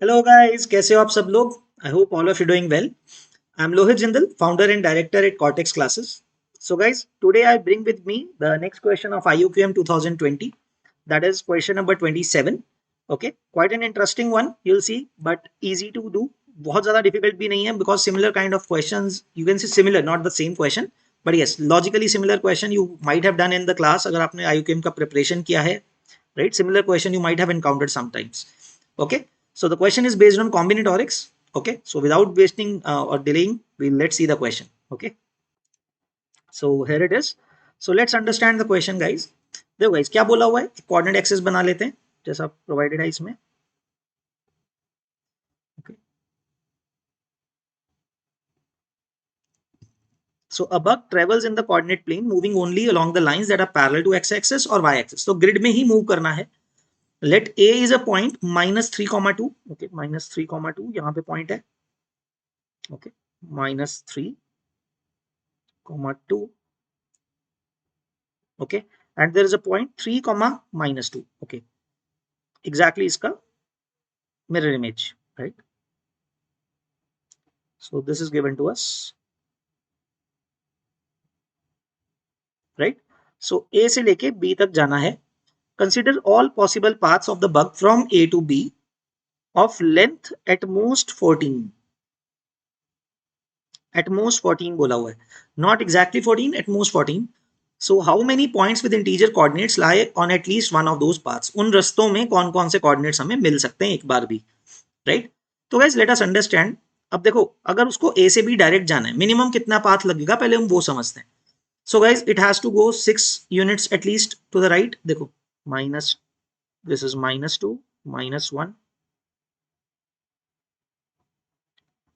Hello guys, कैसे हो आप सब लोग? I hope all of you doing well. I'm Lohit Jindal, founder and director at Cortex Classes. So guys, today I bring with me the next question of IUQM 2020. That is question number 27. Okay, quite an interesting one. You'll see, but easy to do. बहुत ज़्यादा difficult भी नहीं है because similar kind of questions you can see similar, not the same question, but yes, logically similar question you might have done in the class अगर आपने IUQM का preparation किया है, right? Similar question you might have encountered sometimes. Okay. So the question is based on combinatorics. Okay. So without wasting or delaying, let's see the question. Okay. So here it is. So let's understand the question, guys. देखो guys, क्या बोला हुआ है? Coordinate axis बना लेते हैं जैसा provided है इसमें. Okay. So a buck travels in the coordinate plane moving only along the lines that are parallel to x-axis or y-axis. तो ग्रिड में ही मूव करना है. Let A is a point -3, 2. Okay, -3, 2 यहाँ पे पॉइंट है. Okay, -3, 2. Okay, and there is a point 3, -2. Okay, exactly iska mirror image, right? So this is given to us, right? So A से लेके B तक जाना है. Consider all possible paths of the bug from A to B of length at most 14. At most 14 बोला हुआ है, not exactly 14, at most 14. So how many points with integer coordinates lie on at least one of those paths? उन रस्तों में कौन कौन से coordinates हमें मिल सकते हैं एक बार भी, right? तो गाइस लेट अस अंडरस्टैंड. अब देखो, अगर उसको ए से बी डायरेक्ट जाना है, मिनिमम कितना पाथ लगेगा पहले हम वो समझते हैं. So guys it has to go 6 units at least to the right. देखो, माइनस, दिस इज -2, -1,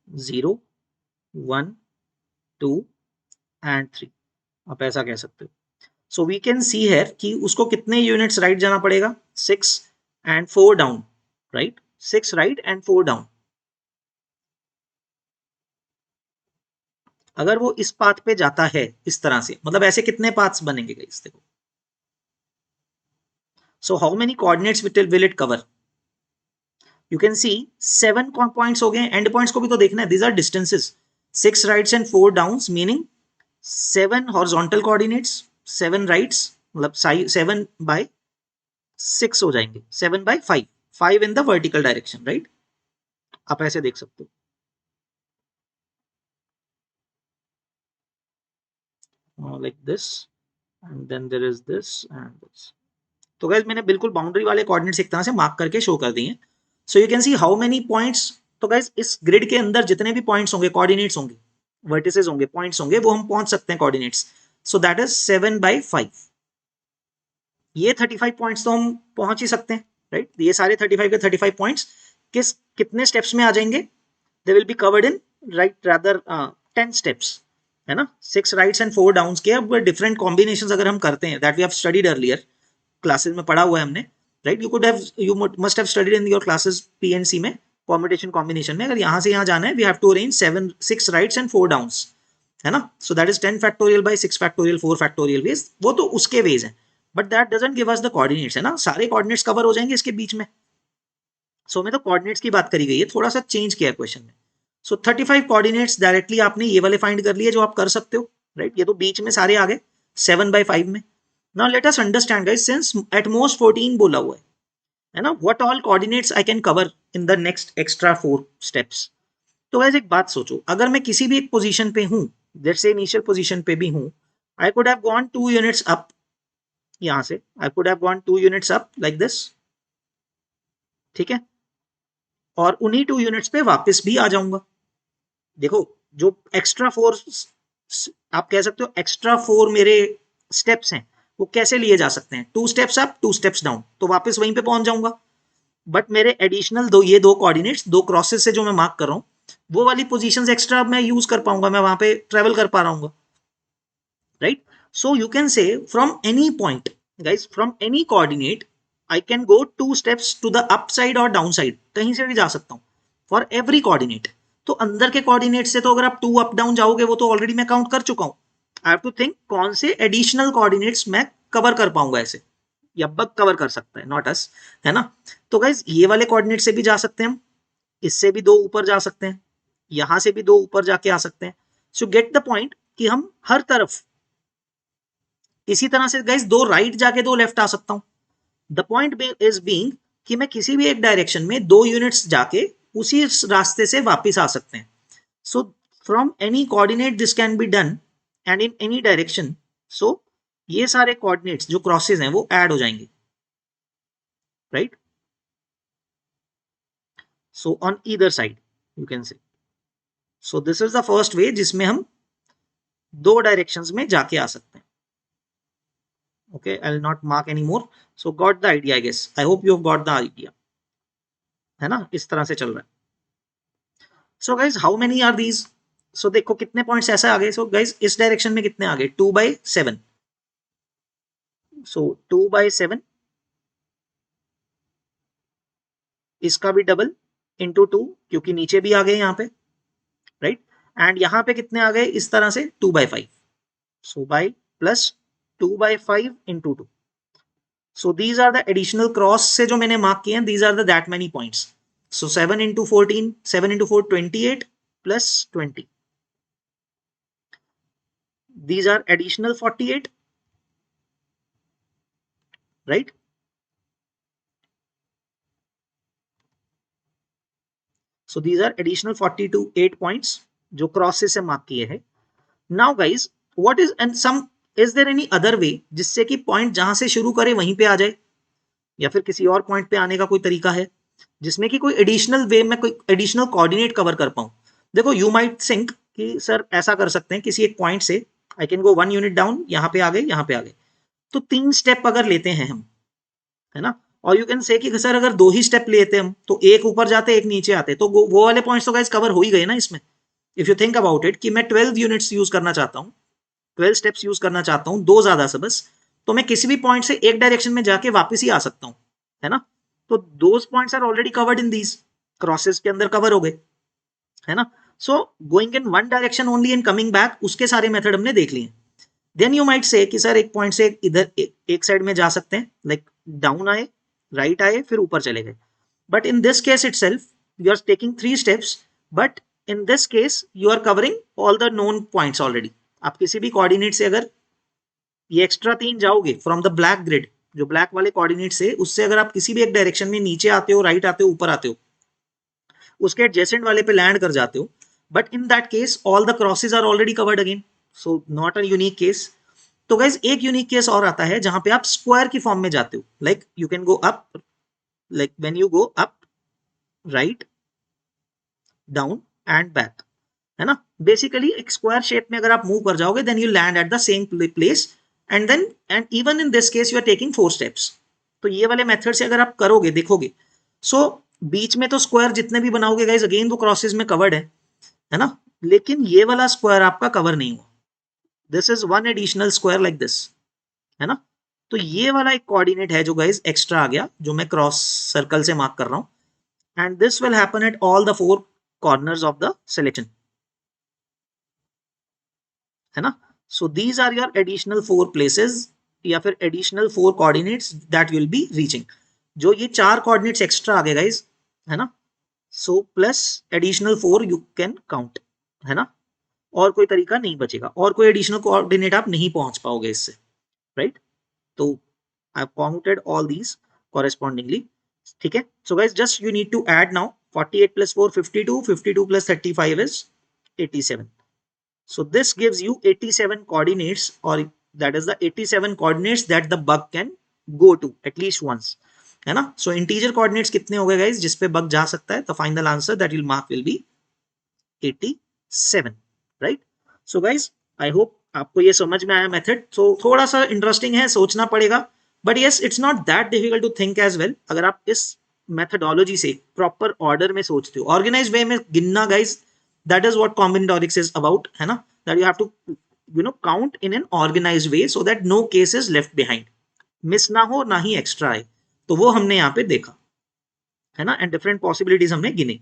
0, 1, 2 एंड 3. आप ऐसा कह सकते हो. So we can see here कि उसको कितने यूनिट्स राइट जाना पड़ेगा, 6 and 4 down, right? 6 right and 4 down. अगर वो इस पाथ पे जाता है इस तरह से, मतलब ऐसे कितने पाथ्स बनेंगे गाइस? देखो, so how many coordinates will it cover? You can see 7 points हो गए. एंड पॉइंट्स को भी तो देखना है. These are distances. 6 rights and 4 downs meaning 7 horizontal coordinates, 7 rights, मतलब 7/6 हो जाएंगे. 7/5, 5 in the vertical direction, right? आप ऐसे देख सकते हो. Like this, and then there is this and this. तो गाइस मैंने बिल्कुल बाउंड्री वाले कोऑर्डिनेट्स एक तरह से मार्क करके शो कर दिए हैं. सो you can see how many points. तो गाइस इस ग्रिड के अंदर जितने भी पॉइंट्स होंगे, कोऑर्डिनेट्स होंगे, वर्टिसेस होंगे, पॉइंट्स होंगे, वो हम पहुंच सकते हैं कोऑर्डिनेट्स. So that is 7/5. ये 35 पॉइंट्स तो हम पहुंच ही सकते हैं, राइट? ये सारे 35 के 35 पॉइंट्स कितने स्टेप्स में आ जाएंगे? They will be covered in, right, rather 10 steps, है ना? 6 राइट्स एंड 4 डाउन्स के. अब डिफरेंट कॉम्बिनेशंस अगर हम करते हैं, that we have studied earlier classes में पढ़ा हुआ है हमने, right? You must have studied in your classes PNC में, परम्यूटेशन कॉम्बिनेशन में. अगर यहाँ से यहाँ जाना है, we have to arrange 6 rights and 4 downs, है ना? So that is 10 factorial by 6 factorial 4 factorial ways. वो तो उसके वेज है, but that doesn't give us the coordinates, है ना? सारे कोऑर्डिनेट्स कवर हो जाएंगे इसके बीच में. सो में तो कोऑर्डिनेट्स की बात करी गई है, थोड़ा सा चेंज किया है क्वेश्चन में. सो 35 कोऑर्डिनेट्स डायरेक्टली आपने ये वाले फाइंड कर लिए जो आप कर सकते हो, राइट? ये तो बीच में सारे आ गए 7/5 में. Now let us understand guys, since at most 14 बोला हुआ है ना, what all coordinates I can cover in the next extra 4 steps. तो गाइस एक बात सोचो, अगर मैं किसी भी एक पोजीशन पे हूं, जैसे इनिशियल पोजीशन पे भी हूं, I could have gone 2 units up. यहां से I could have gone 2 units up like this, ठीक है? और उन्हीं 2 यूनिट्स पे वापस भी आ जाऊंगा. देखो, जो एक्स्ट्रा 4, आप कह सकते हो एक्स्ट्रा 4 मेरे स्टेप्स हैं, वो कैसे लिए जा सकते हैं? 2 स्टेप्स अप, 2 स्टेप्स डाउन, तो वापस वहीं पे पहुंच जाऊंगा. बट मेरे एडिशनल ये दो कोऑर्डिनेट्स, 2 क्रॉसेस से जो मैं मार्क कर रहा हूं, वो वाली पोजीशंस एक्स्ट्रा मैं यूज कर पाऊंगा, मैं वहां पे ट्रेवल कर पा रहा हूँ, right? So you can say from any point guys, from any coordinate I can go 2 steps to the up side और डाउन साइड, कहीं से भी जा सकता हूँ फॉर एवरी कोऑर्डिनेट. तो अंदर के कोऑर्डिनेट से तो अगर आप 2 अप डाउन जाओगे, वो तो ऑलरेडी मैं काउंट कर चुका हूं. आई हैव टू थिंक कौन से एडिशनल कोऑर्डिनेट्स मैं कवर कर पाऊंगा ऐसे, या बग कवर कर सकता है, नॉट अस, है ना? तो गाइज ये वाले कोऑर्डिनेट से भी जा सकते हैं हम, इससे भी 2 ऊपर जा सकते हैं, यहां से भी 2 ऊपर जाके आ सकते हैं. सो गेट द पॉइंट कि हम हर तरफ इसी तरह से गाइस 2 राइट जाके 2 लेफ्ट आ सकता हूं. द पॉइंट इज बीइंग कि मैं किसी भी एक डायरेक्शन में 2 यूनिट्स जाके उसी रास्ते से वापस आ सकते हैं. So from any coordinate this can be done and in any direction. सो ये सारे कोऑर्डिनेट्स जो क्रॉसेस हैं वो ऐड हो जाएंगे, right. So on either side you can से. So this is the first way जिसमें हम 2 डायरेक्शंस में जाके आ सकते हैं. Okay, I'll not mark anymore. So got the idea, I guess. I hope you have got the idea. है ना, इस तरह से चल रहा है. So guys, how many are these? So देखो कितने पॉइंट्स ऐसे आ गए. So guys, इस डायरेक्शन में कितने आ गए? 2/7. So 2/7. इसका भी डबल इंटू 2 क्योंकि नीचे भी आ गए यहाँ पे, राइट. एंड यहाँ पे कितने आ गए इस तरह से? 2/5. So by plus 2/5 into 2. So these are the additional cross से जो मैंने मार्क किए हैं. These are the that many points. So 7 into 14, 7 into 4, 28 plus 20. These are additional 48, right? So these are additional 48 points जो crosses से mark किए हैं. Now guys, what is and some is there any other way जिससे कि point जहां से शुरू करे वहीं पे आ जाए, या फिर किसी और पॉइंट पे आने का कोई तरीका है जिसमें कि कोई एडिशनल वे में कोई एडिशनल कोऑर्डिनेट कवर कर पाऊं? देखो यू माइट थिंक कि सर ऐसा कर सकते हैं किसी एक पॉइंट से आई कैन गो 1 यूनिट डाउन, यहाँ पे आ गए, यहाँ पे आ गए. तो 3 स्टेप अगर लेते हैं हम, है ना, और यू कैन से कि सर अगर 2 ही स्टेप लेते हम तो एक ऊपर जाते एक नीचे आते, तो वो वाले पॉइंट्स तो गाइस कवर हो ही गए ना इसमें. If you think about it कि मैं 12 यूनिट्स यूज करना चाहता हूँ, 12 स्टेप्स यूज करना चाहता हूँ, 2 ज्यादा से बस, तो मैं किसी भी पॉइंट से एक डायरेक्शन में जाके वापस ही आ सकता हूँ, है ना. तो those points are already covered in these crosses के अंदर कवर हो गए, है ना. So going in one direction only and coming back, उसके सारे मेथड हमने देख लिए. देन यू माइट से कि सर एक पॉइंट से इधर एक साइड में जा सकते हैं, लाइक डाउन आए, राइट आए, फिर ऊपर चले गए. But in this case itself you are taking 3 steps, but in this case you are covering all the known points already. आप किसी भी कोऑर्डिनेट से अगर ये एक्स्ट्रा 3 जाओगे फ्रॉम द ब्लैक ग्रिड, जो ब्लैक वाले कोऑर्डिनेट से, उससे अगर आप किसी भी एक डायरेक्शन में नीचे आते हो, राइट आते हो, ऊपर आते हो, उसके एडजेसेंट वाले पे लैंड कर जाते हो. But in that case all the crosses are already covered again. So not a unique case. तो गाइज एक यूनिक केस और आता है जहां पे आप स्क्वायर की फॉर्म में जाते हो. Like you can go up, like when you go up, right, down and back, है ना. बेसिकली एक स्क्वायर शेप में अगर आप मूव कर जाओगे then you land at the same place, and then and even in this case you are taking 4 steps. तो ये वाले मेथड से अगर आप करोगे, देखोगे, सो बीच में तो स्क्वायर जितने भी बनाओगे गाइज अगेन वो क्रॉसेस में कवर्ड है ना. लेकिन ये वाला स्क्वायर आपका कवर नहीं हुआ. This is one additional square like this, है ना. तो ये वाला एक कोऑर्डिनेट है जो गाइज एक्स्ट्रा आ गया, जो मैं क्रॉस सर्कल से मार्क कर रहा हूं. And this will happen at all the 4 corners of the selection, है ना. So these are your additional 4 places या फिर additional 4 coordinates that will be reaching. जो ये 4 कोऑर्डिनेट्स एक्स्ट्रा आ गए गाइज, है ना. So plus additional 4 you can count, है ना. और कोई तरीका नहीं बचेगा, और कोई एडिशनल कोऑर्डिनेट आप नहीं पहुंच पाओगे इससे, राइट. तो I have counted all these correspondingly, ठीक है. So guys just you need to add now 48 plus 4 52, 52 plus 35 is 87. So this gives you 87 coordinates, or that is the 87 coordinates that the bug can go to at least once, है ना. So integer coordinates कितने हो गए guys जिस पे bug जा सकता है? The final answer that you'll mark will be 87, right. So guys I hope आपको ये समझ में आया मेथड. So थोड़ा सा इंटरेस्टिंग है, सोचना पड़ेगा, but yes it's not that difficult to think as well. अगर आप इस मेथडोलॉजी से प्रॉपर ऑर्डर में सोचते हो, ऑर्गेनाइज वे में गिनना guys, that is what combinatorics is about, है ना. That you have to count in an organized way so that no case is left behind, miss ना हो ना ही एक्स्ट्रा आए. तो वो हमने यहाँ पे देखा, है ना. एंड डिफरेंट पॉसिबिलिटीज हमने गिनी.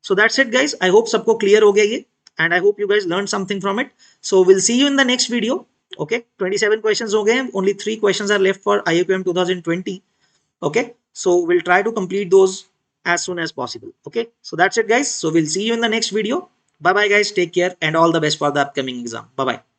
So that's it guys. I hope सबको clear हो गया ये, and I hope you guys learned something from it. So we'll see you in the next video. Okay, 27 questions हो गए हैं, only 3 questions are left for IUPM 2020. Okay, so we'll try to complete those as soon as possible. Okay, so that's it guys. So we'll see you in the next video. Bye bye guys, take care and all the best for the upcoming exam. Bye bye.